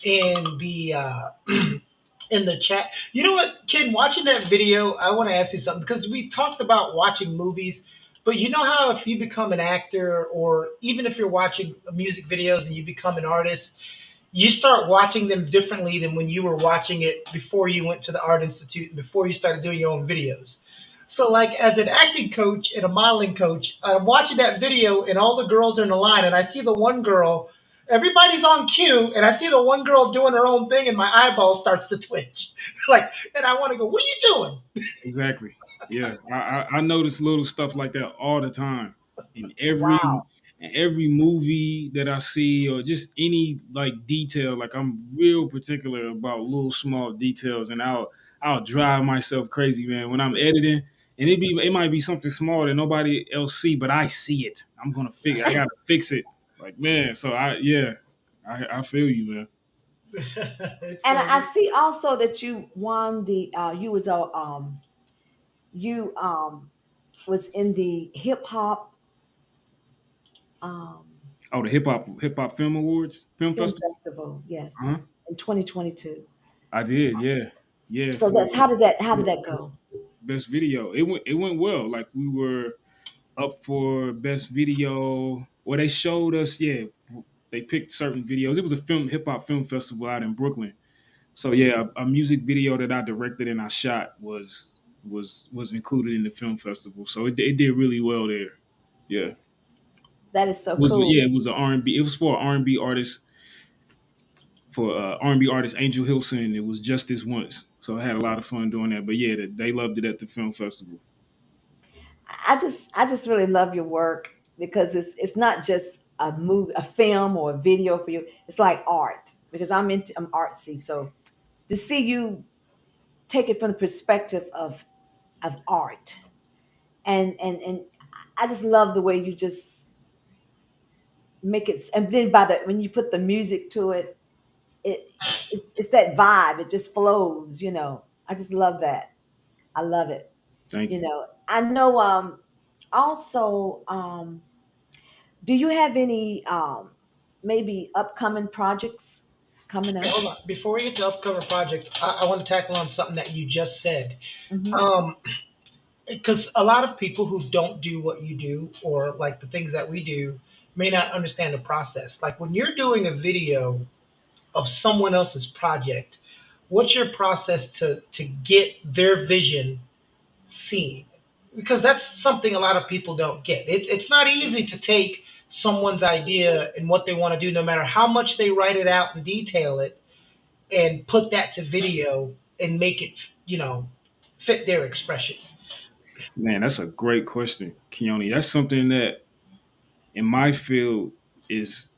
B: in the in the chat. You know what, Ken? Watching that video, I want to ask you something because we talked about watching movies, but you know how if you become an actor, or even if you're watching music videos and you become an artist, you start watching them differently than when you were watching it before you went to the art institute and before you started doing your own videos. So, like as an acting coach and a modeling coach, I'm watching that video and all the girls are in the line, and I see the one girl. Everybody's on cue, and I see the one girl doing her own thing, and my eyeball starts to twitch. Like, and I want to go, "What are you doing?"
C: Exactly. Yeah, I notice little stuff like that all the time in every
A: Wow.
C: in every movie that I see, or just any like detail. Like I'm real particular about little small details, and I'll drive myself crazy, man, when I'm editing. And it might be something small that nobody else see, but I see it. I'm gonna figure. I gotta fix it. Like man, so I feel you, man.
B: It's
A: And I see also that you won the you was a you was in the hip hop um
C: Oh, the hip hop film awards, film
A: film
C: festival.
A: festival, yes,
C: Uh-huh.
A: in 2022.
C: I did, yeah, yeah.
A: So
C: For
A: that's how did that go?
C: best video, it went well. Like we were up for best video. Well, they showed us, yeah. They picked certain videos. It was a hip hop film festival out in Brooklyn. So yeah, a music video that I directed and I shot was included in the film festival. So it did really well there. Yeah,
A: That is so
C: yeah,
A: cool.
C: it was an R&B. It was for an R&B artist, for R&B artist Angel Hilson. It was just this once, so I had a lot of fun doing that. But yeah, they loved it at the film festival.
A: I just really love your work because it's not just a movie, a film or a video for you. It's like art because I'm artsy. So to see you take it from the perspective of art and I just love the way you just make it, and then by the when you put the music to it, it it's that vibe. It just flows. I just love that. I love it.
C: Thank you.
A: I know. Also, do you have any maybe upcoming projects coming
B: okay.
A: up?
B: Hold on. Before we get to upcoming projects, I want to tackle on something that you just said.
A: Hmm.
B: Um, because a lot of people who don't do what you do, or like the things that we do, may not understand the process. Like when you're doing a video of someone else's project, what's your process to get their vision seen? Because that's something a lot of people don't get. It's not easy to take someone's idea and what they want to do, no matter how much they write it out and detail it, and put that to video and make it, fit their expression.
C: Man, that's a great question, Keone. That's something that in my field is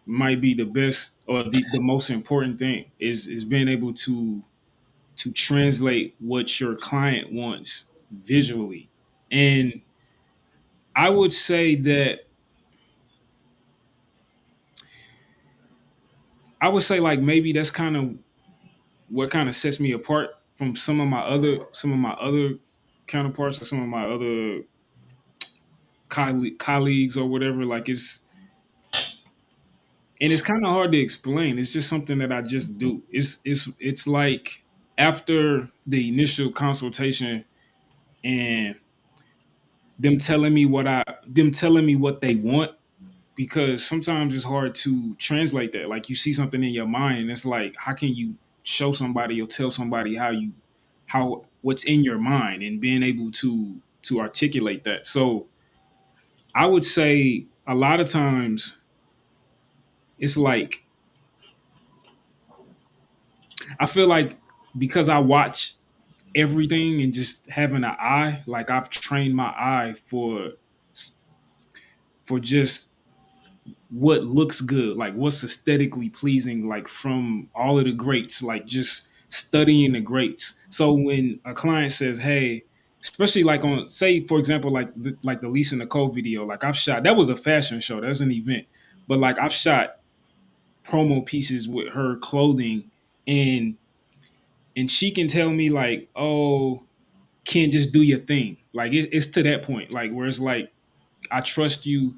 C: might be the best or the most important thing is being able to translate what your client wants visually. And I would say that like maybe that's kind of what kind of sets me apart from some of my other counterparts, or some of my other colleagues or whatever. Like it's kind of hard to explain. It's just something that I just do. It's like after the initial consultation and them telling me what they want, because sometimes it's hard to translate that. Like you see something in your mind and it's like how can you show somebody or tell somebody how what's in your mind, and being able to articulate that. So I would say a lot of times it's like I feel like because I watch everything and just having an eye, like I've trained my eye for just what looks good, like what's aesthetically pleasing, like from all of the greats, like just studying the greats. So when a client says, "Hey," especially like on, say for example, like the Lisa Nicole video, like I've shot, that was a fashion show, that's an event, but like I've shot promo pieces with her clothing, and she can tell me like, "Oh, Ken, just do your thing." Like it's to that point, like where it's like I trust you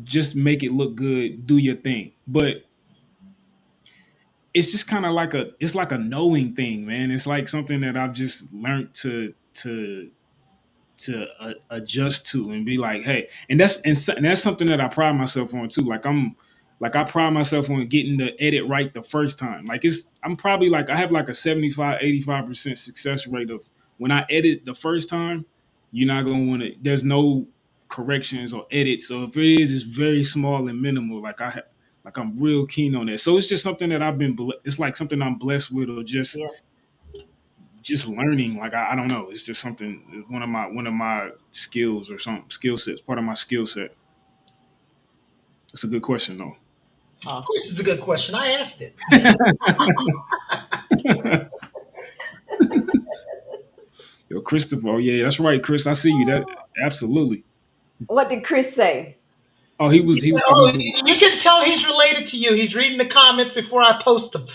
C: just make it look good, do your thing. But it's just kind of like it's like a knowing thing, man. It's like something that I've just learned to adjust to and be like, hey, and that's something that I pride myself on too. Like I pride myself on getting the edit right the first time. Like I'm probably like I have like a 75-85% success rate of when I edit the first time, you're not gonna want to. There's no corrections or edits. So if it is, it's very small and minimal. Like I'm real keen on that. So it's just something that it's like something I'm blessed with, or
A: Yeah.
C: just learning. Like I don't know. It's just something. One of my skills or some skill sets. Part of my skill set. That's a good question though.
B: Of course,
A: Awesome.
B: it's a good question. I asked it.
C: Yo, Christopher. Oh yeah, that's right, Chris. I see you. That absolutely.
A: What did Chris say?
C: Oh,
B: He
C: he
B: said,
C: was talking
B: "Oh,
C: about.
B: you can tell he's related to you. He's reading the comments before I post them."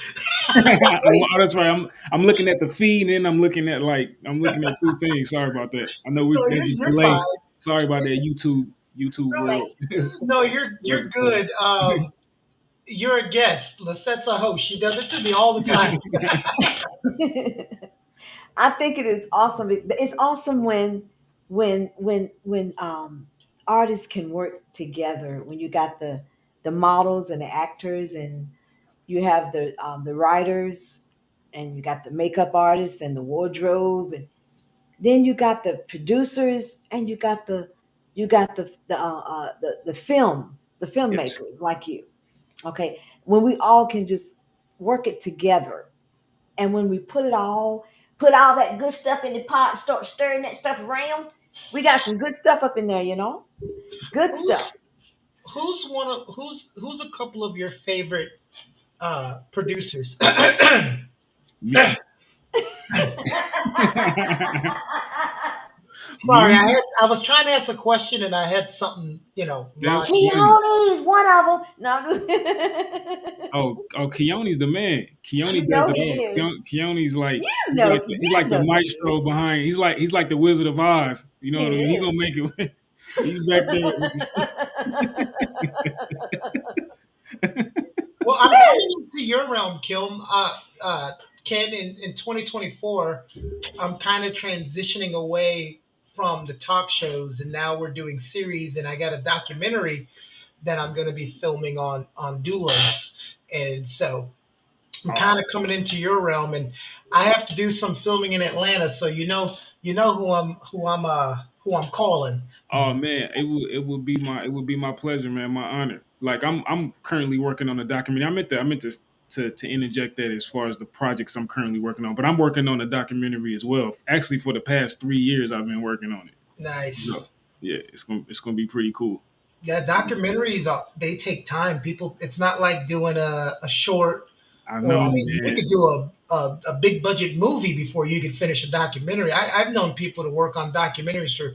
C: Oh,
A: Chris.
C: that's right. I'm looking at the feed and I'm looking at two things. Sorry about that. I know
B: No,
C: there's a
B: you're fine.
C: delay. Sorry about that YouTube
B: No,
C: world.
A: Thanks,
B: no,
A: Christopher.
B: you're
C: Website.
B: good. You're a guest. Lisette's a host. She does it to me all the time.
A: I think it is awesome. It's awesome when artists can work together. When you got the models and the actors, and you have the writers, and you got the makeup artists and the wardrobe, and then you got the producers, and you got the the
C: Yes.
A: filmmakers like you. Okay, when we all can just work it together, and when we put all that good stuff in the pot and start stirring that stuff around, we got some good stuff up in there, good
B: Who's
A: stuff.
B: who's a couple of your favorite producers?
C: Me.
B: Sorry,
C: Music.
B: I was trying to ask a question and I had something,
C: That's
B: lined.
C: funny.
A: Keone's one of them. No, I'm just
C: Oh, Keone's the man. Keone
A: you
C: does
A: know
C: it
A: he
C: all.
A: is.
C: Keone's like he's
A: You
C: like the
A: know he
C: maestro
A: is.
C: behind. He's like the Wizard of Oz. You know what I
A: He
C: mean? He gonna
A: is.
C: make it. He's back there with the.
B: Well, I'm coming into your realm, Ken. In 2024, I'm kind of transitioning away from the talk shows, and now we're doing series. And I got a documentary that I'm going to be filming on doulas, and so I'm kind
C: Oh,
B: of coming into your realm, and I have to do some filming in Atlanta. So you know who I'm calling.
C: oh man, it would be my pleasure, man. My honor. Like I'm currently working on a documentary. I meant to interject that as far as the projects I'm currently working on, but I'm working on a documentary as well. Actually, for the past 3 years, I've been working on it. So
B: Nice.
C: yeah, it's gonna be pretty cool.
B: Yeah, documentaries they take time. People, it's not like doing a short.
C: I
B: Or
C: know,
B: I mean, you
C: man.
B: could do a big budget movie before you could finish a documentary. I've known people to work on documentaries for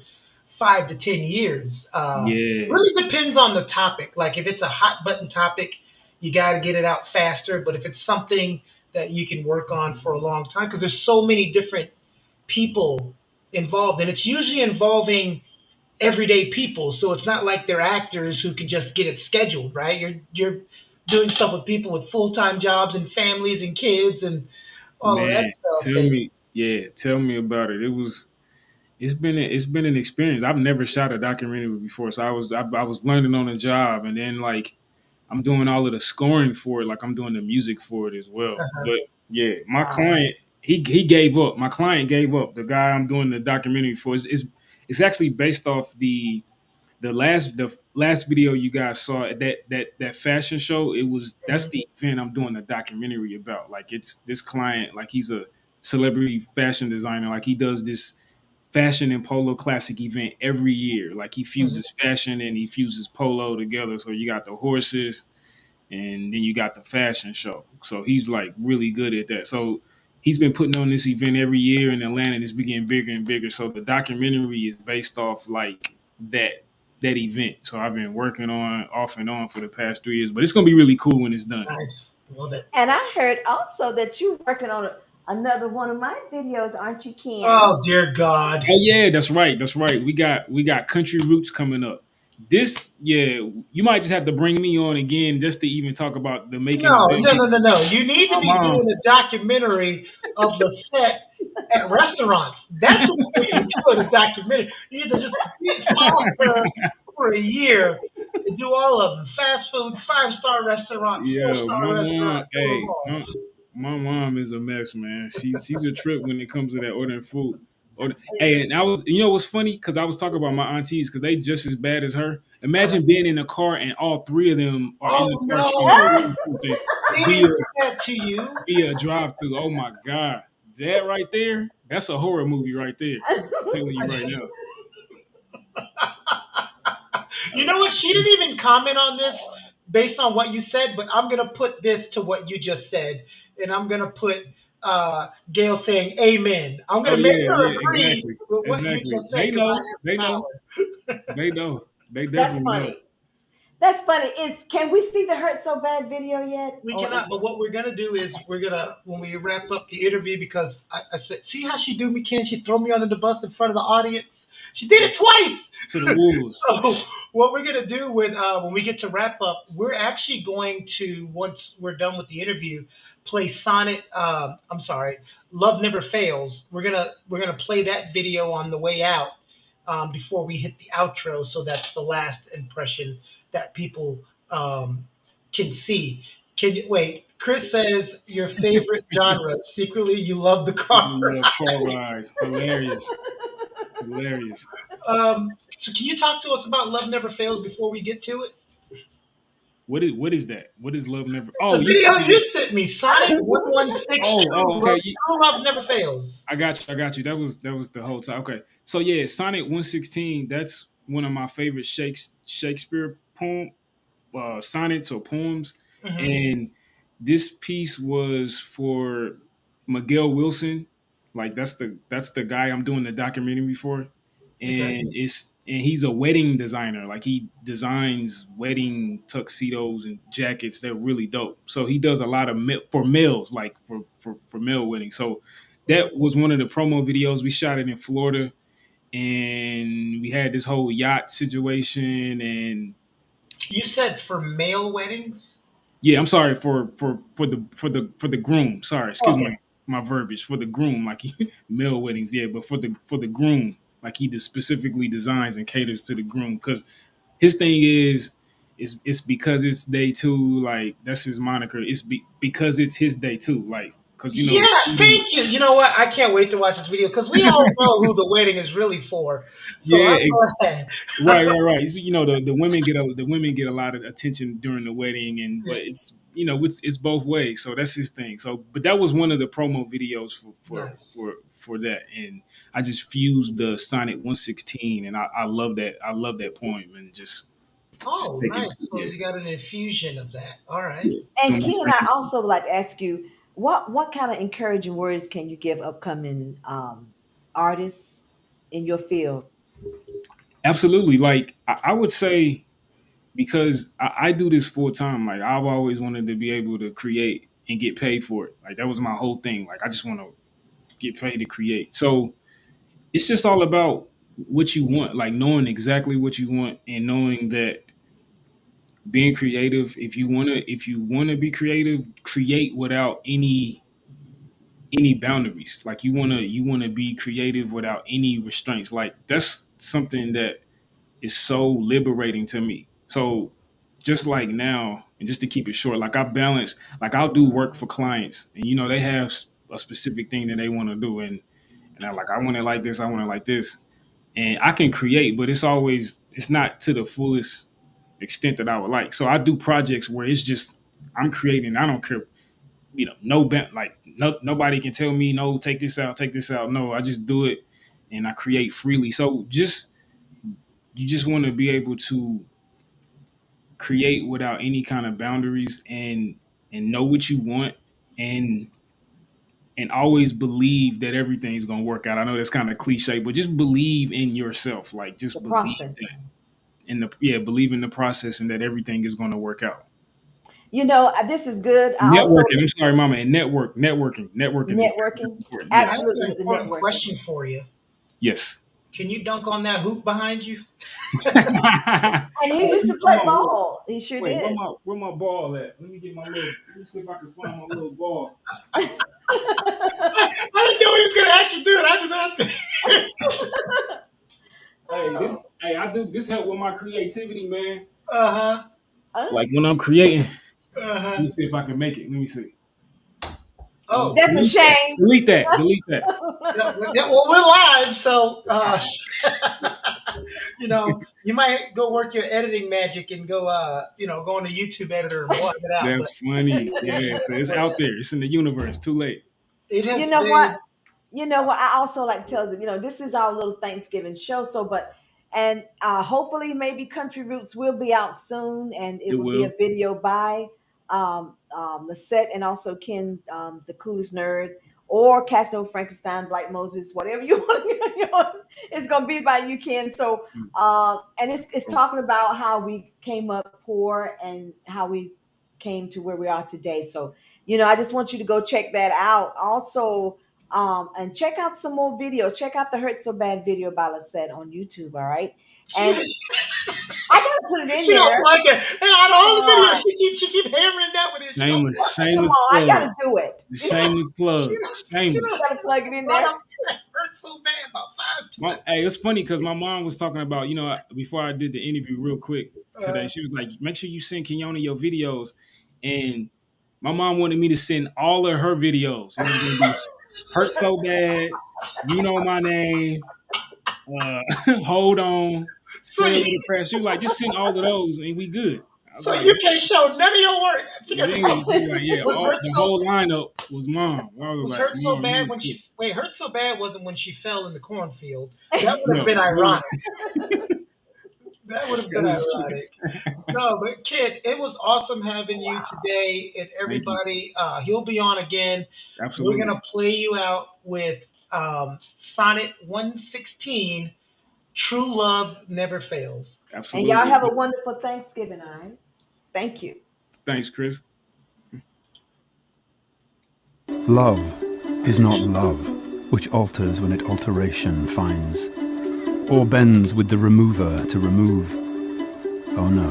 B: 5 to 10 years.
C: Yeah,
B: Really depends on the topic. Like if it's a hot button topic, you got to get it out faster. But if it's something that you can work on for a long time, because there's so many different people involved, and it's usually involving everyday people. So it's not like they're actors who can just get it scheduled, right? You're doing stuff with people with full time jobs and families and kids and all of that
C: man.
B: stuff. And
C: Tell me about it. It's been an experience. I've never shot a documentary before, so I was learning on the job, and then like I'm doing all of the scoring for it, like I'm doing the music for it as well.
B: uh,
C: But yeah, my
A: Wow.
C: client he gave up. My client gave up. The guy I'm doing the documentary for is actually based off the last video you guys saw at that fashion show. That's
B: mhm.
C: the event I'm doing the documentary about. Like it's this client, like he's a celebrity fashion designer. Like he does this fashion and polo classic event every year. Like he
B: Mhm.
C: fuses fashion and he fuses polo together. So you got the horses and then you got the fashion show. So he's like really good at that. So he's been putting on this event every year in Atlanta and it's been getting bigger and bigger. So the documentary is based off like that event. So I've been working on off and on for the past 3 years, but it's gonna be really cool when it's done.
B: Nice, love it.
A: And I heard also that you're working on another one of my videos, aren't you, Ken?
B: Oh dear God.
C: Oh yeah, that's right. That's right. We got country roots coming up. this, yeah, you might just have to bring me on again just to even talk about the making of
B: No,
C: that
B: no, no,
C: video.
B: no, no. You need to
C: My
B: be
C: mom,
B: doing a documentary of the set at restaurants. That's what you need to be doing, a documentary. You need to just follow her for a year and do all of them. Fast food, 5-star restaurant,
C: yeah,
B: 4-star
C: my mom,
B: restaurant, do them
C: hey,
B: all.
C: my mom is a mess, man. She's a trip when it comes to that ordering food. Hey, and I was, you know, what's funny? Because I was talking about my aunties because they just as bad as her.
B: Uh-huh.
C: Imagine being in a car and all three of them are in
B: Oh
C: the car trying to
B: no,
C: order something
B: they
C: via
B: didn't do that to you.
C: via drive through. Oh my god, that right there, that's a horror movie right there. I'm telling you right now.
B: You know what? She didn't even comment on this based on what you said, but I'm gonna put this to what you just said, and I'm gonna put Gail saying "Amen." I'm
C: Oh
B: gonna make
C: yeah,
B: her
C: yeah,
B: agree
C: exactly,
B: with what you
C: exactly.
B: just said
C: They
B: because I
C: know,
B: have
C: they
B: the
C: know,
B: power.
C: they know, they
A: That's
C: definitely know.
A: funny. That's funny. Is can we see the Hurt So Bad video yet?
B: We
A: Or
B: cannot,
A: is
B: but
A: it
B: what we're gonna do is we're gonna when we wrap up the interview because I said, see how she do me, Ken? She throw me under the bus in front of the audience. She did it twice.
C: To the wolves.
B: So what we're gonna do when we get to wrap up, we're actually going to once we're done with the interview, play Sonnet. I'm sorry, Love Never Fails. We're gonna play that video on the way out before we hit the outro. So that's the last impression that people can see. Can you wait? Chris says your favorite genre. Secretly, you love the car.
C: Secretly love car rides. Hilarious, hilarious.
B: So can you talk to us about Love Never Fails before we get to it?
C: What is that? What is love never?
B: It's
C: Oh,
B: a
C: you
B: video
C: talking
B: you
C: about?
B: sent me, Sonic 116.
C: Oh, okay.
B: True Love Never Fails.
C: I got you. I got you. That was the whole time. Okay. So yeah, Sonnet 116. That's one of my favorite Shakespeare sonnets or poems,
B: Hmm.
C: and this piece was for Miguel Wilson. Like that's the guy I'm doing the documentary for,
B: Okay.
C: and he's a wedding designer. Like he designs wedding tuxedos and jackets. They're really dope. So he does a lot of for males, like for male weddings. So that was one of the promo videos. We shot it in Florida, and we had this whole yacht situation and
B: You said for male weddings?
C: yeah, I'm sorry for the groom. Sorry, excuse
B: Okay.
C: my verbiage for the groom, like male weddings. Yeah, but for the groom, like he specifically designs and caters to the groom because his thing is it's because it's day two. Like that's his moniker. Because it's his day too. Like because
B: Yeah, thank you. You know what? I can't wait to watch this video because we all know who the wedding is really for. So
C: yeah,
B: I'm glad.
C: right, right, right. The women get a lot of attention during the wedding, and
B: Yeah,
C: but it's both ways. So that's his thing. So, but that was one of the promo videos for for
B: nice.
C: for for that, and I just fused the Sonnet 116, and I love that. I love that poem, and just
B: Oh,
C: taking
B: nice. So
C: yeah,
B: you got an infusion of that. All right.
C: yeah,
A: and
C: doing my
A: Ken, I
C: Frankenstein.
A: also would like to ask you what kind of encouraging words can you give upcoming artists in your field?
C: Absolutely, like I would say because I do this full time. Like I've always wanted to be able to create and get paid for it. Like that was my whole thing. Like I just want to get paid to create. So it's just all about what you want, like knowing exactly what you want and knowing that being creative, if you wanna be creative, create without any boundaries. Like you wanna be creative without any restraints. Like that's something that is so liberating to me. So just like now, and just to keep it short, like I balance, like I'll do work for clients, and they have a specific thing that they want to do, and I'm like, I want it like this, I want it like this, and I can create, but it's not to the fullest extent that I would like. So I do projects where it's just I'm creating. I don't care, no like nobody can tell me no, take this out, take this out. No, I just do it, and I create freely. So just you just want to be able to create without any kind of boundaries and know what you want and and always believe that everything's gonna work out. I know that's kind of cliche, but just believe in yourself. Like
A: The
C: just believe
A: process.
C: that believe in the process and that everything is gonna work out.
A: This is good. I also
C: Networking. I'm sorry, mama. And networking. Networking is very
A: networking.
C: important.
B: I
C: Yes.
B: have
A: Absolutely
B: an
A: with the
B: important
A: networking.
B: question for you.
C: Yes.
B: Can you dunk on that hoop behind you?
A: And he used to
C: Come
A: play
C: on, wait,
A: ball. He sure
C: wait,
A: did.
C: where my ball at? Let me get my little. Let me see if I can find my little ball.
B: I didn't know he was gonna actually do it. I just asked him.
C: Hey, I do this help with my creativity, man.
B: Uh huh.
A: Uh,
C: Like when I'm creating,
B: Uh
C: let
B: huh.
C: me see if I can make it. Let me see.
B: Oh,
A: that's a
C: Delete that.
A: shame.
C: Delete that. Delete that.
B: yeah, well, we're live, so you might go work your editing magic and go, go on the YouTube editor and blot it out.
C: That's funny. Yeah, so it's
B: But
C: out there. It's in the universe. Too late.
B: it
A: You
B: has
A: know what?
B: been.
A: You know what? I also like to tell them, this is our little Thanksgiving show. So, and hopefully, maybe Country Roots will be out soon, and it
C: It
A: will be a
C: will.
A: video by Lisette and also Ken, the coolest nerd, or Casanova Frankenstein, Black Moses, whatever you want. It's gonna be by you, Ken. So, and it's talking about how we came up poor and how we came to where we are today. So, I just want you to go check that out. Also, and check out some more videos. Check out the Hurt So Bad video by Lisette on YouTube. All right. And
B: She,
A: I gotta put it in
B: she don't
A: there.
B: like it. And on
A: Come
B: all the videos,
A: on.
B: she keep hammering that with it. She don't
C: Shameless,
B: like
A: Come
C: shameless
A: on. I
C: plug.
A: gotta do it.
C: The shameless
B: she
C: plug.
B: don't, she
A: I
C: Shameless.
B: don't
A: gotta plug it in
B: brought
A: there.
B: up that hurt so bad about 5 times.
C: Hey, it's funny because my mom was talking about, before I did the interview real quick today,
B: Uh,
C: she was like, make sure you send Kenyona your videos. And my mom wanted me to send all of her videos. It was going to be Hurt So Bad, You Know My Name, Hold On,
B: so
C: Play a
B: you,
C: Little Crash. She was like, just send all of those and we good. I was
B: so
C: like,
B: you can't show none of your work.
C: yeah. She was like, yeah,
B: Was hurt
C: the
B: so
C: whole lineup was mom. I was
B: was
C: like,
B: hurt so
C: mom,
B: bad
C: you
B: when
C: too.
B: she wait hurt so bad wasn't when she fell in the cornfield. That would have
C: No,
B: been
C: no,
B: ironic. That would have
C: that
B: been
C: was
B: ironic. No, but kid, it was awesome having you
A: Wow.
B: today. And
C: thank you.
B: everybody, he'll be on again. We're
C: Absolutely.
B: gonna play you out with Sonnet 116. True love never fails.
A: And y'all have a
C: Absolutely.
A: wonderful Thanksgiving. All right. Thank you.
C: Thanks, Chris.
D: Love is not love, which alters when it alteration finds, or bends with the remover to remove. Oh no,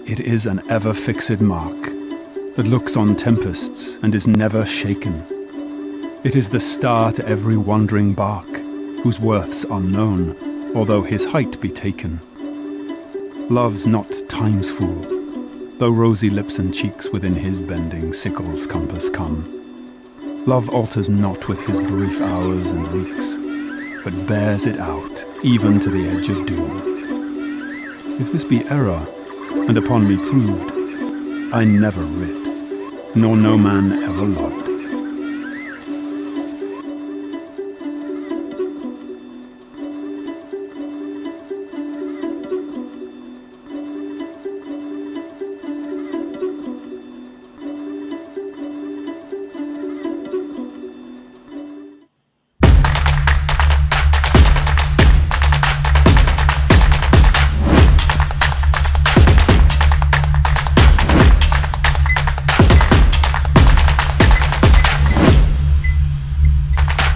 D: it is an ever-fixed mark that looks on tempests and is never shaken. It is the star to every wandering bark, whose worth's unknown, although his height be taken. Love's not time's fool, though rosy lips and cheeks within his bending sickle's compass come. Love alters not with his brief hours and weeks, but bears it out, even to the edge of doom. If this be error, and upon me proved, I never writ, nor no man ever loved.